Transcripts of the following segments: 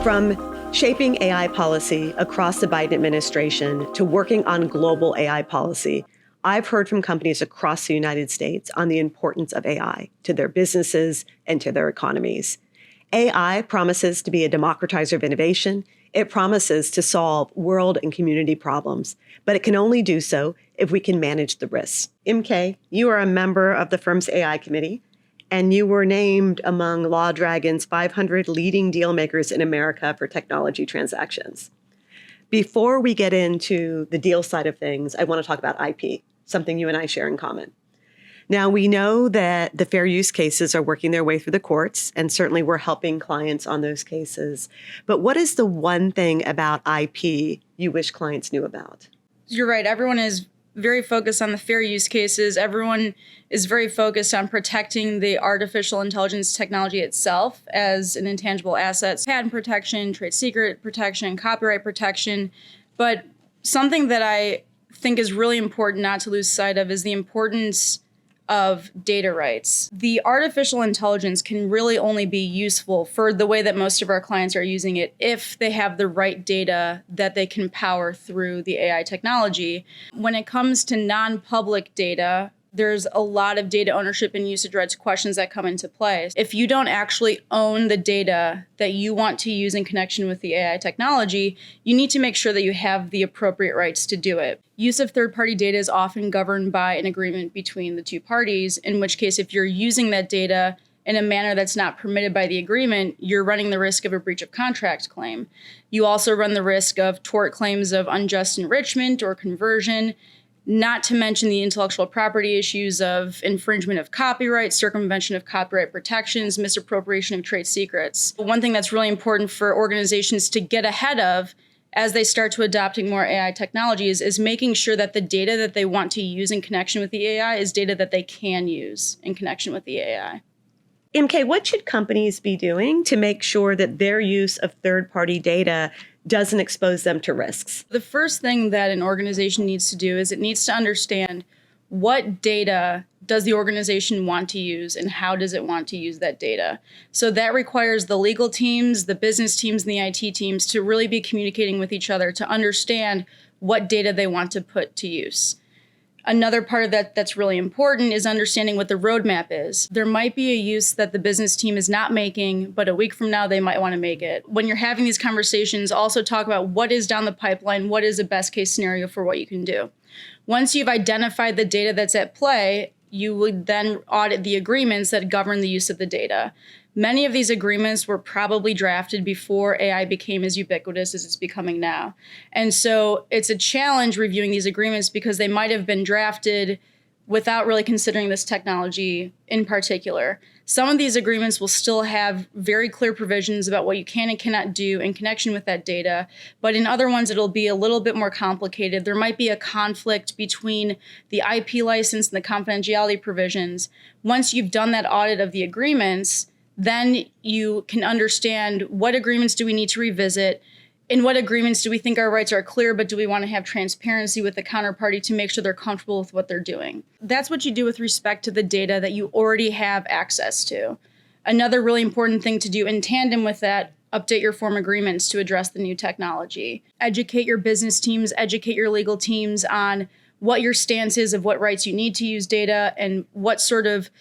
From shaping AI policy across the Biden administration to working on global AI policy, I've heard from companies across the United States on the importance of AI to their businesses and to their economies. AI promises to be a democratizer of innovation. It promises to solve world and community problems, but it can only do so if we can manage the risks. MK, you are a member of the firm's AI committee, and you were named among LawDragon's 500 leading deal makers in America for technology transactions. Before we get into the deal side of things, I want to talk about IP, something you and I share in common. Now, we know that the fair use cases are working their way through the courts, and certainly we're helping clients on those cases. But what is the one thing about IP you wish clients knew about? You're right. Everyone is very focused on the fair use cases. Everyone is very focused on protecting the artificial intelligence technology itself as an intangible asset, patent protection, trade secret protection, copyright protection. But something that I think is really important not to lose sight of is the importance of data rights. The artificial intelligence can really only be useful for the way that most of our clients are using it if they have the right data that they can power through the AI technology. When it comes to non-public data, there's a lot of data ownership and usage rights questions that come into play. If you don't actually own the data that you want to use in connection with the AI technology, you need to make sure that you have the appropriate rights to do it. Use of third-party data is often governed by an agreement between the two parties, in which case if you're using that data in a manner that's not permitted by the agreement, you're running the risk of a breach of contract claim. You also run the risk of tort claims of unjust enrichment or conversion, not to mention the intellectual property issues of infringement of copyright, circumvention of copyright protections, misappropriation of trade secrets. One thing that's really important for organizations to get ahead of as they start to adopting more AI technologies is making sure that the data that they want to use in connection with the AI is data that they can use in connection with the AI. MK, what should companies be doing to make sure that their use of third-party data doesn't expose them to risks? The first thing that an organization needs to do is it needs to understand what data does the organization want to use and how does it want to use that data. So that requires the legal teams, the business teams, and the IT teams to really be communicating with each other to understand what data they want to put to use. Another part of that that's really important is understanding what the roadmap is. There might be a use that the business team is not making, but a week from now, they might want to make it. When you're having these conversations, also talk about what is down the pipeline, what is a best case scenario for what you can do. Once you've identified the data that's at play, you would then audit the agreements that govern the use of the data. Many of these agreements were probably drafted before AI became as ubiquitous as it's becoming now. And so it's a challenge reviewing these agreements because they might have been drafted without really considering this technology in particular. Some of these agreements will still have very clear provisions about what you can and cannot do in connection with that data, but in other ones, it'll be a little bit more complicated. There might be a conflict between the IP license and the confidentiality provisions. Once you've done that audit of the agreements, then you can understand what agreements do we need to revisit. In what agreements do we think our rights are clear, but do we want to have transparency with the counterparty to make sure they're comfortable with what they're doing? That's what you do with respect to the data that you already have access to. Another really important thing to do in tandem with that, update your form agreements to address the new technology. Educate your business teams, educate your legal teams on what your stance is of what rights you need to use data and what sort of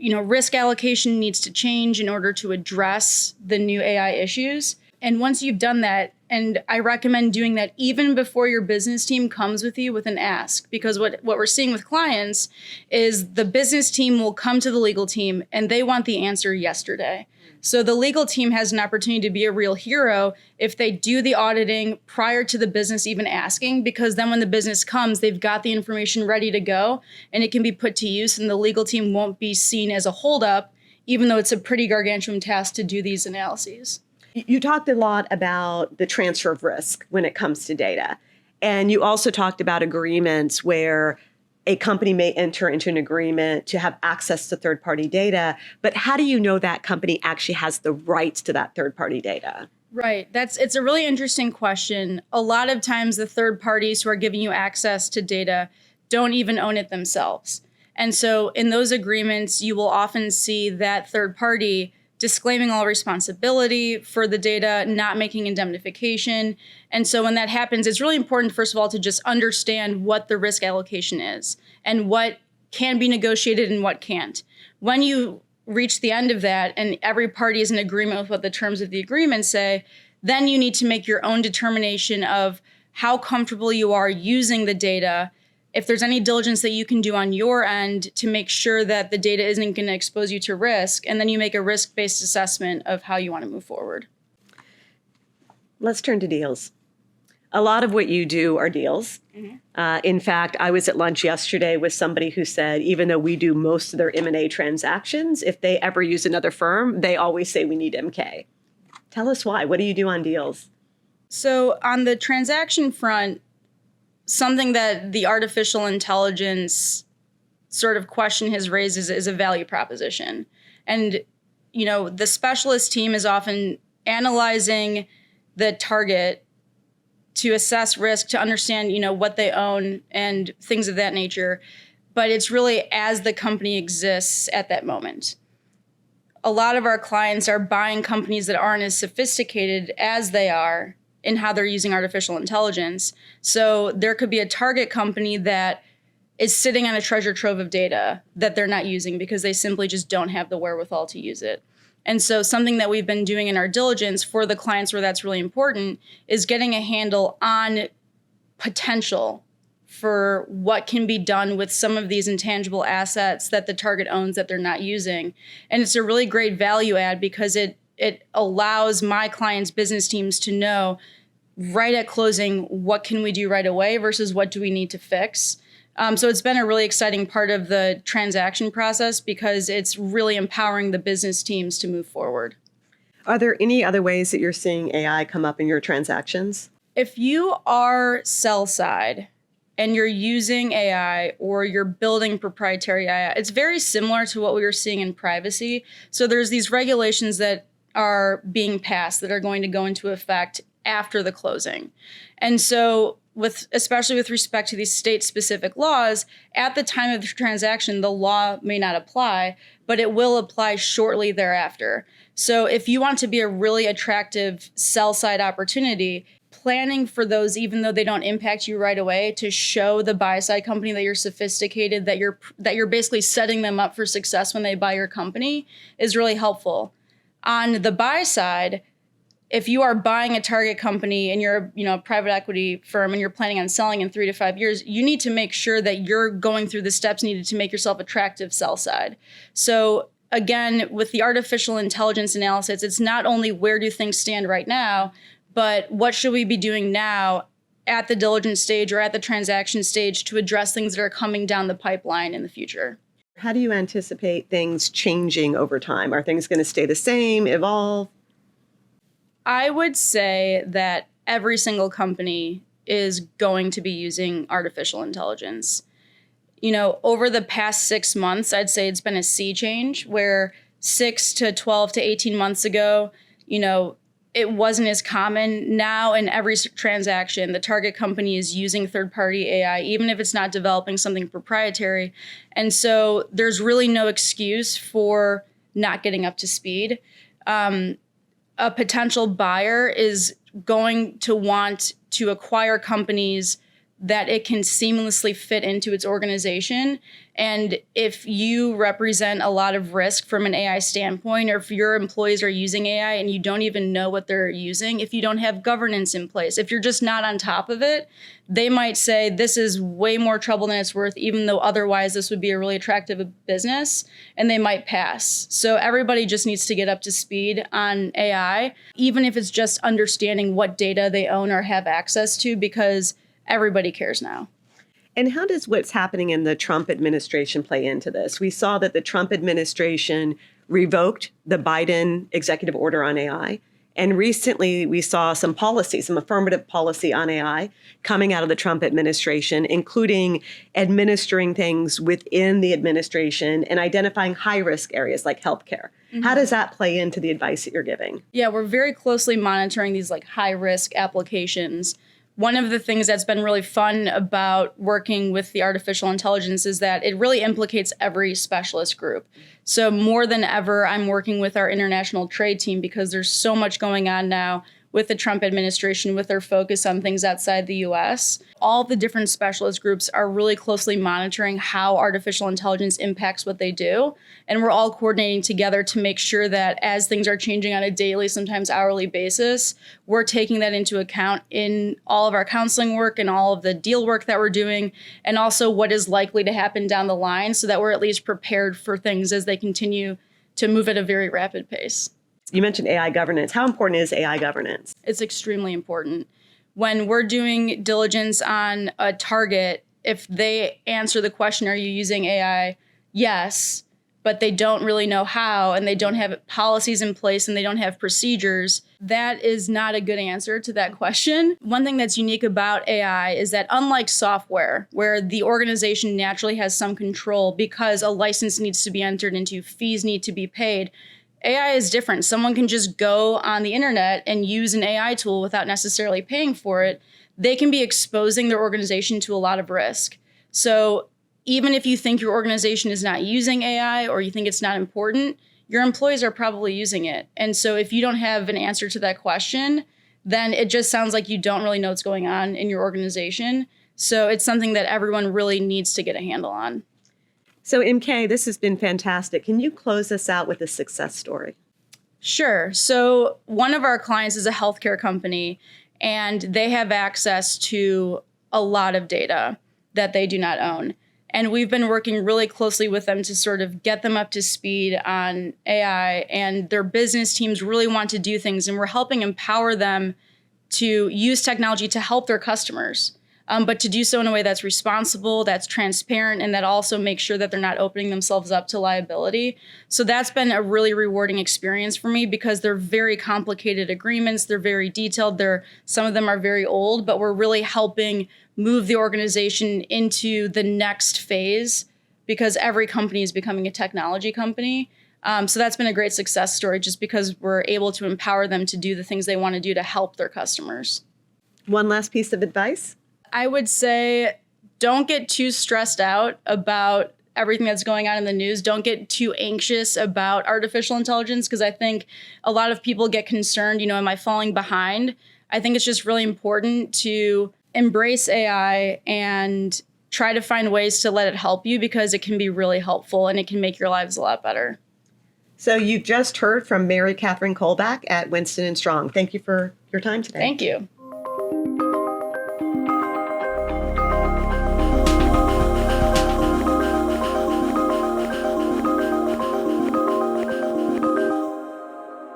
risk allocation needs to change in order to address the new AI issues. And once you've done that, and I recommend doing that even before your business team comes with you with an ask, because what we're seeing with clients is the business team will come to the legal team and they want the answer yesterday. So the legal team has an opportunity to be a real hero if they do the auditing prior to the business even asking, because then when the business comes, they've got the information ready to go and it can be put to use and the legal team won't be seen as a holdup, even though it's a pretty gargantuan task to do these analyses. You talked a lot about the transfer of risk when it comes to data. And you also talked about agreements where a company may enter into an agreement to have access to third-party data, but how do you know that company actually has the rights to that third-party data? Right. It's a really interesting question. A lot of times the third parties who are giving you access to data don't even own it themselves. And so in those agreements, you will often see that third party disclaiming all responsibility for the data, not making indemnification. And so when that happens, it's really important, first of all, to just understand what the risk allocation is and what can be negotiated and what can't. When you reach the end of that and every party is in agreement with what the terms of the agreement say, then you need to make your own determination of how comfortable you are using the data, if there's any diligence that you can do on your end to make sure that the data isn't going to expose you to risk, and then you make a risk-based assessment of how you want to move forward. Let's turn to deals. A lot of what you do are deals. In fact, I was at lunch yesterday with somebody who said, even though we do most of their M&A transactions, if they ever use another firm, they always say we need MK. Tell us why. What do you do on deals? So on the transaction front, something that the artificial intelligence sort of question has raised is a value proposition. And, the specialist team is often analyzing the target to assess risk, to understand, what they own and things of that nature. But it's really as the company exists at that moment. A lot of our clients are buying companies that aren't as sophisticated as they are in how they're using artificial intelligence. So there could be a target company that is sitting on a treasure trove of data that they're not using because they simply just don't have the wherewithal to use it. And so something that we've been doing in our diligence for the clients where that's really important is getting a handle on potential for what can be done with some of these intangible assets that the target owns that they're not using. And it's a really great value add because it allows my clients' business teams to know right at closing, what can we do right away versus what do we need to fix? So it's been a really exciting part of the transaction process because it's really empowering the business teams to move forward. Are there any other ways that you're seeing AI come up in your transactions? If you are sell side and you're using AI or you're building proprietary AI, it's very similar to what we were seeing in privacy. So there's these regulations that are being passed that are going to go into effect after the closing. And so especially with respect to these state-specific laws, at the time of the transaction, the law may not apply, but it will apply shortly thereafter. So if you want to be a really attractive sell-side opportunity, planning for those, even though they don't impact you right away, to show the buy-side company that you're sophisticated, that you're basically setting them up for success when they buy your company, is really helpful. On the buy side, if you are buying a target company and you're a private equity firm and you're planning on selling in 3 to 5 years, you need to make sure that you're going through the steps needed to make yourself attractive sell side. So again, with the artificial intelligence analysis, it's not only where do things stand right now, but what should we be doing now at the diligence stage or at the transaction stage to address things that are coming down the pipeline in the future. How do you anticipate things changing over time? Are things going to stay the same, evolve? I would say that every single company is going to be using artificial intelligence. Over the past 6 months, I'd say it's been a sea change where 6 to 12 to 18 months ago, it wasn't as common. Now in every transaction, the target company is using third-party AI, even if it's not developing something proprietary. And so there's really no excuse for not getting up to speed. A potential buyer is going to want to acquire companies that it can seamlessly fit into its organization. And if you represent a lot of risk from an AI standpoint, or if your employees are using AI and you don't even know what they're using, if you don't have governance in place, if you're just not on top of it, they might say this is way more trouble than it's worth, even though otherwise this would be a really attractive business, and they might pass. So everybody just needs to get up to speed on AI, even if it's just understanding what data they own or have access to, because everybody cares now. And how does what's happening in the Trump administration play into this? We saw that the Trump administration revoked the Biden executive order on AI. And recently we saw some affirmative policy on AI coming out of the Trump administration, including administering things within the administration and identifying high-risk areas like healthcare. Mm-hmm. How does that play into the advice that you're giving? Yeah, we're very closely monitoring these high-risk applications. one of the things that's been really fun about working with the artificial intelligence is that it really implicates every specialist group. So more than ever, I'm working with our international trade team because there's so much going on now with the Trump administration, with their focus on things outside the US. All the different specialist groups are really closely monitoring how artificial intelligence impacts what they do. And we're all coordinating together to make sure that as things are changing on a daily, sometimes hourly basis, we're taking that into account in all of our counseling work and all of the deal work that we're doing, and also what is likely to happen down the line so that we're at least prepared for things as they continue to move at a very rapid pace. You mentioned AI governance. How important is AI governance? It's extremely important. When we're doing diligence on a target, if they answer the question, are you using AI? Yes, but they don't really know how, and they don't have policies in place, and they don't have procedures, that is not a good answer to that question. One thing that's unique about AI is that unlike software, where the organization naturally has some control because a license needs to be entered into, fees need to be paid, AI is different. Someone can just go on the internet and use an AI tool without necessarily paying for it. They can be exposing their organization to a lot of risk. So even if you think your organization is not using AI or you think it's not important, your employees are probably using it. And so if you don't have an answer to that question, then it just sounds like you don't really know what's going on in your organization. So it's something that everyone really needs to get a handle on. So MK, this has been fantastic. Can you close us out with a success story? Sure. So one of our clients is a healthcare company, and they have access to a lot of data that they do not own. And we've been working really closely with them to sort of get them up to speed on AI, and their business teams really want to do things, and we're helping empower them to use technology to help their customers. But to do so in a way that's responsible, that's transparent, and that also makes sure that they're not opening themselves up to liability. So that's been a really rewarding experience for me because they're very complicated agreements. They're very detailed. Some of them are very old, but we're really helping move the organization into the next phase because every company is becoming a technology company. So that's been a great success story just because we're able to empower them to do the things they want to do to help their customers. One last piece of advice? I would say don't get too stressed out about everything that's going on in the news. Don't get too anxious about artificial intelligence because I think a lot of people get concerned, am I falling behind? I think it's just really important to embrace AI and try to find ways to let it help you because it can be really helpful and it can make your lives a lot better. So you just heard from Katherine Kulback at Winston & Strong. Thank you for your time today. Thank you.